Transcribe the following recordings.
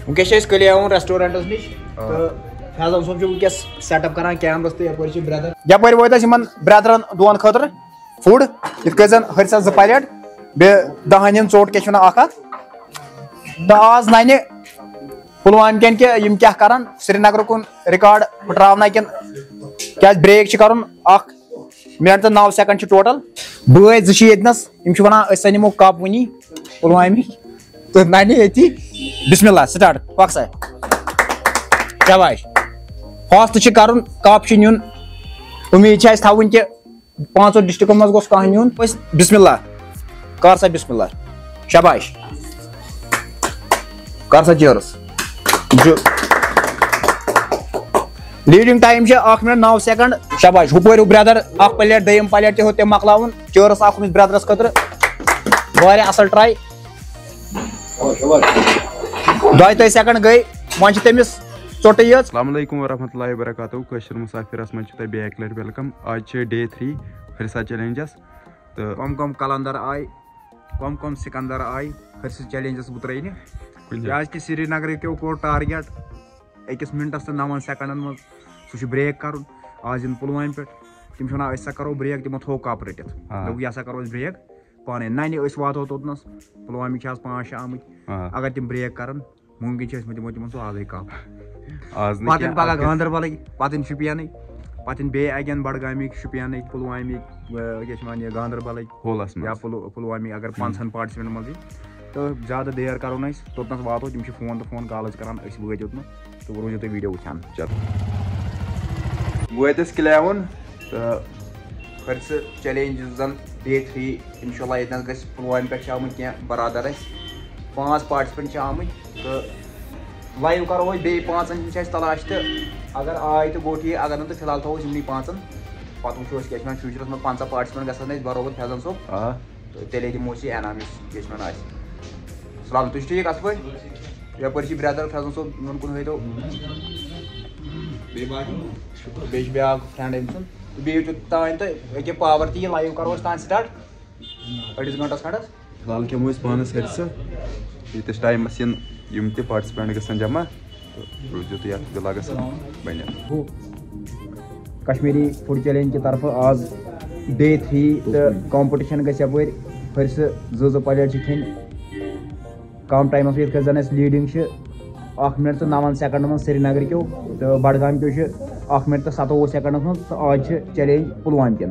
वनकस कलियावन restaurants नश तो फैजल सोब वनकस setup करान कैमरस तो यपर ब्रदर यपर वो ब्रदरन दोन खतर फूड इत जन हरसा 2 प्लेट बे दहन चोट क्या तो आज नान पुलवाम कन के क्या करान श्रीनगर कुन रिकॉर्ड फुटरावना किन क्या ब्रेक कर 1 मिनट तो 9 सेकंड टोटल बे 2 यतनस वन निमो कप वनी पुलवामी तो नानी ये बिस्मिल्लाह स्टार्ट पक्सा शाबाश फास्ट कर कप नुन उम्मीद थवन कि 5 डिस्ट्रिक्टों मज गोस कह नुन बिस्मिल्लाह कर सा बिस्मिल्लाह शाबाश कर सा chairs leading time 1 minute 9 second शाबाश हुपर ब्रदर 1 प्लेट दम प्लेट हो तम मकलावन चेयर्स ब्रदरस खतर वारिया असल ट्राई 2 सेकंड गई मन तमिस चोटे ये अस्सलाम वालेकुम वरहमतुल्लाहि वबरकातुहू कशर मुसाफिरस मन बैक लट वेलकम आज डे 3 हरसा चैलेंजस तो कम कलंदर आय कम सिकंदर आय हरसा चैलेंजस बह त्र आज कि श्रीनगर क्यों कोर टारगेट 1 मिनटस तो 9 सेकंडन मज सह ब्रेक कर आज इन पुलवाम पे तम वन करो ब्रेक तमो थो कप रटित दोप यह करो ब्रेक पाने नानी वातो तोतनस पुलवामी 5-6 आमत अगर तम ब्रेक कर मुमकिन दिमो तमन सह आजे कप पन पगह गांदरबल पन शुपियन पन बे अगन बडगामी शुपियन पुलवामी क्या गांदरबल होलस या पुलवामी अगर 5 पार्टिसिपेंट मज तो ज्यादा देर करो तोतनस वातो तम फोन तो फोन कॉल करान वो तो रोजो तुम वीडियो वुचान चल वस किलावन तो हरस चैलेंज जन डे 3 इंशाल्लाह ये ग पुलवाम पे आमुत क्या बरादर 5 पार्टिसिपेंट आमुत तो लाइव करो बे 5 तलाश तो अगर आय तो गो ठीक अगर तो फिलहाल थो 5 पे वो क्या फ्यूचरस में 5 पार्टिसिपेंट गसन बरोबर फैजल सोब तो तेल दिमो एनाम क्या सलाम तुम ठीक अस पे यपर ब्रदर फैजल सोब इन कुन हो बे ब्या फ्रेंड अम तान तो अके पावर ती लाइव करो तान स्टार्ट 2 घंटस खंडस फिलहाल खेमो पानस हरसा यीतिस टाइमस यम ते पार्टिसिपेंट गसन जमा तो रोजो तो यथ बिलागस बन कश्मीरी फूड चैलेंज की तरफ आज डे 3 तो कॉम्पिटिशन गपर हरस 2 प्लेट खेन कम टाइमस ये जन लीडिंग 1 मिनट तो 9 सेकंड मज श्रीनगर क्यों तो बडगाम क्यों 1 मिनट तो 27 सेकंड मज तो आज चैलेंज पुलवाम कन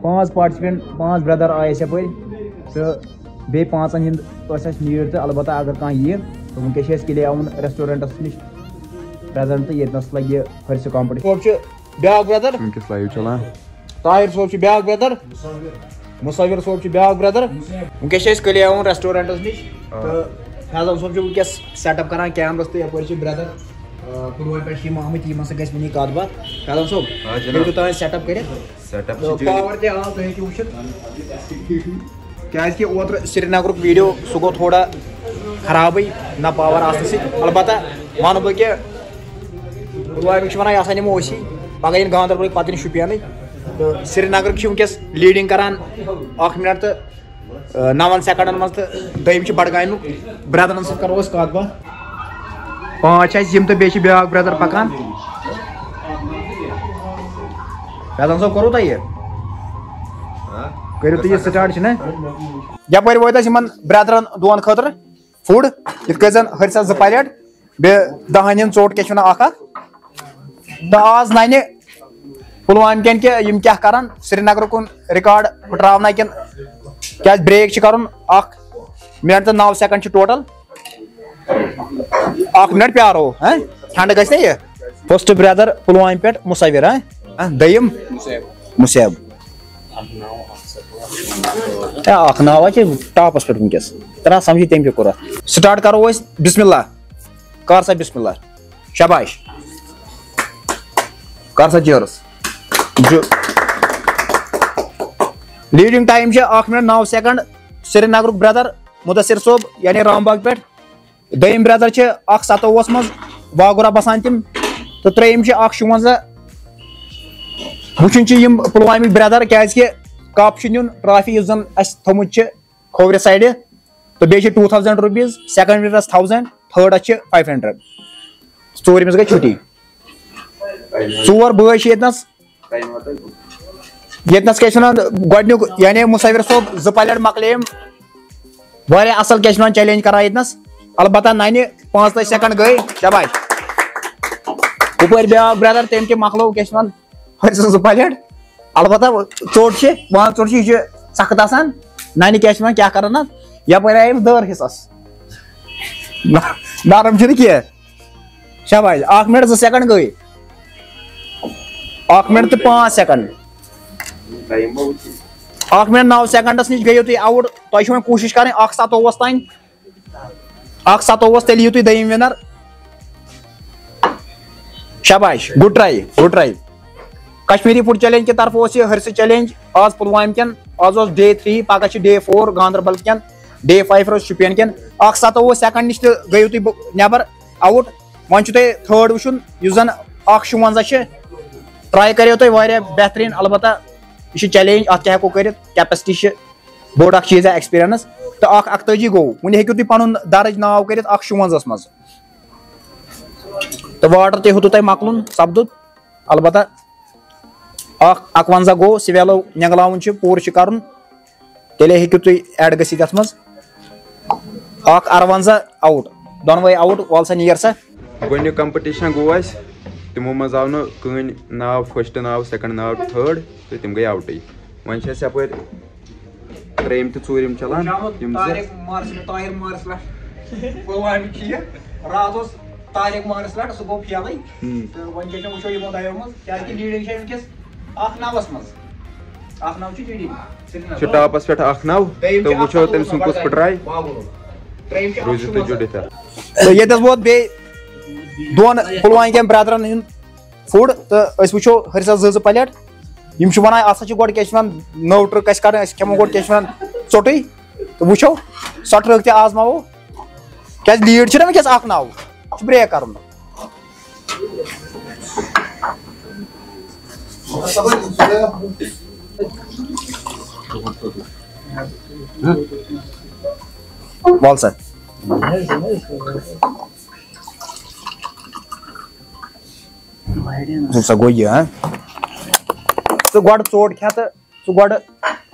5 पार्टिसिपेंट 5 ब्रदर आए यपर तो बे 5 नीड तो अलबत्त अगर कह यी तो वनकस किलियावन रेस्टोरेंटस नश प्रेजेंट तो ये लगे हरस कॉम्पिटिशन ब्या ब्रदर लाइव चलान ताहिर सोब ब्या ब्रदर मुसाविर सोब ब्या ब्रदर वनकस कलियावन रेस्टोरेंटस नश तो फैजल सोब वनकस सेटअप करान कैमरस तो यपर ब्रदर पुलवाम पे आमुत यमन सह गि कत बात फैजल सोब तुम सेटअप कर पावर ते आव तुम वो क्या ओतर श्रीनगर वीडियो सह गो थोड़ा खराब ना पावर अलबत्त वन बह कि पुलवाम वन यह निमो पगह इन गांदरबल पे शुपियन तो श्रीनगर वनकस लीडिंग करान 1 मिनट तो 9 सेकंडन मज तो दम बडगाम ब्रदरन सह करो कत बात 5 तो बे ब्या ब्रदर पकान फैजल सोब करो तुम करो तो ये स्टार्ट यपर वो ब्रदरन दोन खतर फूड इत जन हरसा 2 प्लेट बे दहन चोट क्या तो आज नान पुलवाम कन के क्या करान श्रीनगर कुन रिकॉर्ड फुटरावना किन क्या ब्रेक कर 1 मिनट तो 9 सेकंड टोटल 1 मिनट प्यारो ठंड गई ये फर्स्ट ब्रदर पुलवाम पे मुसाविर दम मुसैब नाव टॉपस पे वनकस तरह समझी तम पे कोर स्टार्ट करो बिस्मिल्लाह कर सा बिस्मिल्लाह शाबाश कर सा chairs leading time 1 minute 9 second Srinagar brother Mudassir सोब यानी रामबाग पे दम ब्रदर 1-27 मज वागुरा बसान तम तो त्रेम 1-56 वुचन पुलवामी ब्रदर क्या कप नुन ट्रॉफी थोमुत खोवर साइड तो बे 2000 रुपीज सेकंड विनरस 1000 थर्ड 500 चोरमिस गई छुट्टी 4 बॉय येतनस गोडन्युक यानी मुसाविर सोब 2 पलट मकलेम वारिया असल क्या चैलेंज करा येतनस अलबत्ता नानी 5 सेकंड गई शाबाश ऊपर ब्या ब्रदर तेम के मकलो क्या हर 2 पलट अलबत्ता चोट छे वहां चोट छे सख्त आसान नानी क्या करना यपर आयम दर हिस्सस नरम छे क्या शाबाश 1 मिनट 2 सेकंड गई 1 मिनट तो 5 सेकंड 1 मिनट 9 सेकंडस निश गयो तुम आउट तुम कोशिश करें 1:27 तान 1:27 तेल यू तुम दयिम विनर शाबाश good try Kashmiri food challenge के तरफ हरस चैलेंज आज पुलवाम कन आज डे 3 पगह डे 4 गांधरबल कन डे 5 रोज शुपियन कन 1:27 सेकंड निश गयो तुम नबर आउट वन तुम थर्ड वुन जन 1:56 ट्राई करो तुम बेहतरीन अलबत्ता यह चैलेंज अत क्या कर कैपेसिटी बोड़ चीज़ एक्सपीरियंस तो 1:41 गो वह हेकु तुम पन दर्ज नाव कर 1:56 मज तो वाटर तु तुम मकलुन सपदुत अलबत्ता 1:51 गो सिवेलो निगलावन पूर कर तेले हेकु तुम एड गसित अत मज 1:58 आउट दोनवे आउट वाल सा नीर सा गोन्यु कंपटीशन गो तिमो मज आव न नाव फर्स्ट नाव सेकंड नाव थर्ड तो तिम गई आउट वन यपर त्रेम तो चूरिम चलान तारिक मार्स लट सह गो फेल तो वो वो यमो दयो क्या लीडिंग नवस मज टॉपस पे 9 तो वो तम सुन कुछ पटराय रोज तो जुड़ित तो ये वोत बे दोन पुलवाम कन ब्रदरन हूं फूड तो वो हरसा 2 पलट यम वन असा क्या नौ ट्रक कर खेमो गो क्या चोटे तो वो सो ट्रक ते आजमावो क्या लीड ना वस 1:09 ब्रेक कर बोल सर गो यह तो गो चोट खे तो गो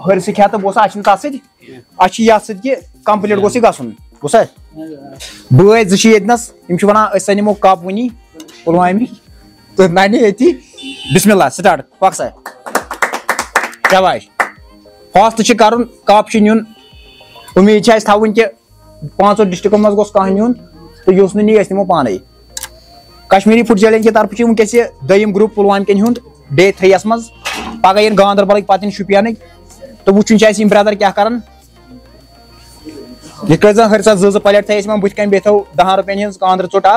हरस खे तो बह तथ सह कंप्लीट गोस गन गोसा बॉय 2 येतनस वन निमो कप वनी पुलवामी तो नानी ये बिस्मिल्लाह स्टार्ट पक सा शाबाश फास्ट कर कप नुन उम्मीद थवन कि 5 डिस्ट्रिक्ट मज गोस कह नुन तो युस नी निमो पाने कश्मीरी फूड चैलेंज के तरफ वनकस दोयम ग्रुप पुलवाम कन हूं डे 3 मज पगह गांधरबल पे शुपियन तो वुचन ब्रदर क्या कर यह हरसा 2 पलट थे बुथ कन बेथो 10 रुपये हज कांद्र चोट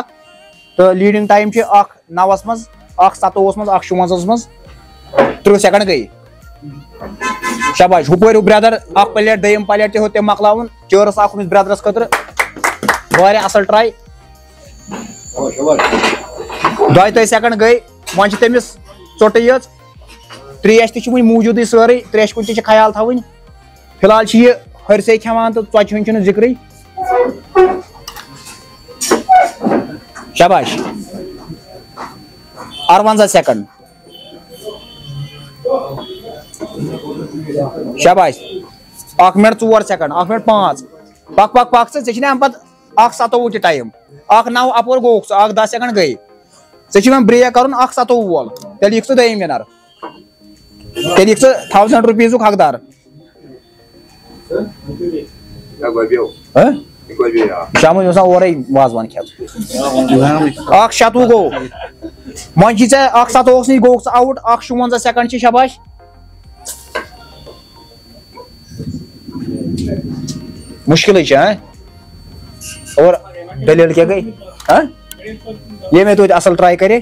तो लीडिंग टाइम 1:09 मज 1:27 मज 1:56 मज 30 सेकंड गई शाबाश हुपर ब्रदर 1 पलट दोयम पलट तम मकलावन चर्स अमिस ब्रदरस खतर वारिया असल ट्राई 2 सेकंड गई वन तमिस चोट यज त्रेश तु मौजूद सारे त्रेश कुन तक ख्याल थवन फिलहाल यह हरसे खेवान तो च जिक्र शाबाश 58 सेकंड शाबाश 1 मिनट 4 सेकंड 1 मिनट 5 पक पक पक पे 1:27 टाइम 1:09 अपोर गो 1:10 सेकंड गई ब्रेक कर 1:27 वोल तेल यह दोयम विनर तेल यह 1000 रुपीज हकदार शाम और वाजवान खे 1:06 गो वन 1:27 नी गो आउट 1:56 सेकंड शाबाश मुश्किल है और दलील क्या गई ये मैं तो असल ट्राई करे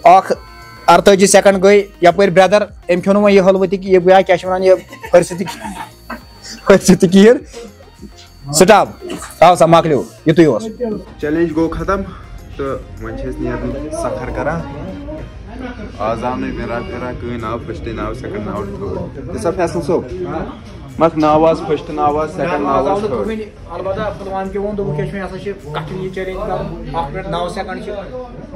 1:38 सेकंड गई यपर ब्रदर अम खो वो यह हलव यह गया क्या कीर स्टॉप आओ सा मकलो युत चैलेंज गो खत्म तो वन सफर करा आज आव विराट कहीं नाव फर्स्ट नाव सेकंड नाव थर्ड फैसल सोब मत नावाज फर्स्ट नावाज सेकंड नावाज थर्ड अलबत्ता पुलवाम के वोन दोबो केश में ऐसा कठिन चैलेंज कर 8 मिनट 9 सेकंड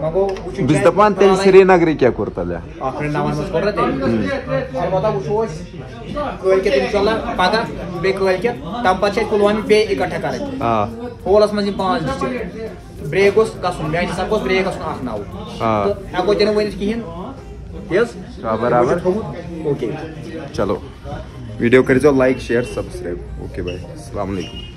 मगो बिस दपान तेल श्रीनगर क्या करतले 8 मिनट 9 मिनट कर ते अलबत्ता वो कल के इंशाल्लाह पगा बे कल के तम पछे पुलवाम बे इकट्ठा करे हां होलस में 5 डिस्ट्रिक्ट ब्रेक उस गसुन मैं सब को ब्रेक गसुन 8 9 तो हको जने वनिस किहिन यस बराबर ओके चलो वीडियो कर लाइक शेयर सब्सक्राइब ओके भाई अस्सलाम वालेकुम।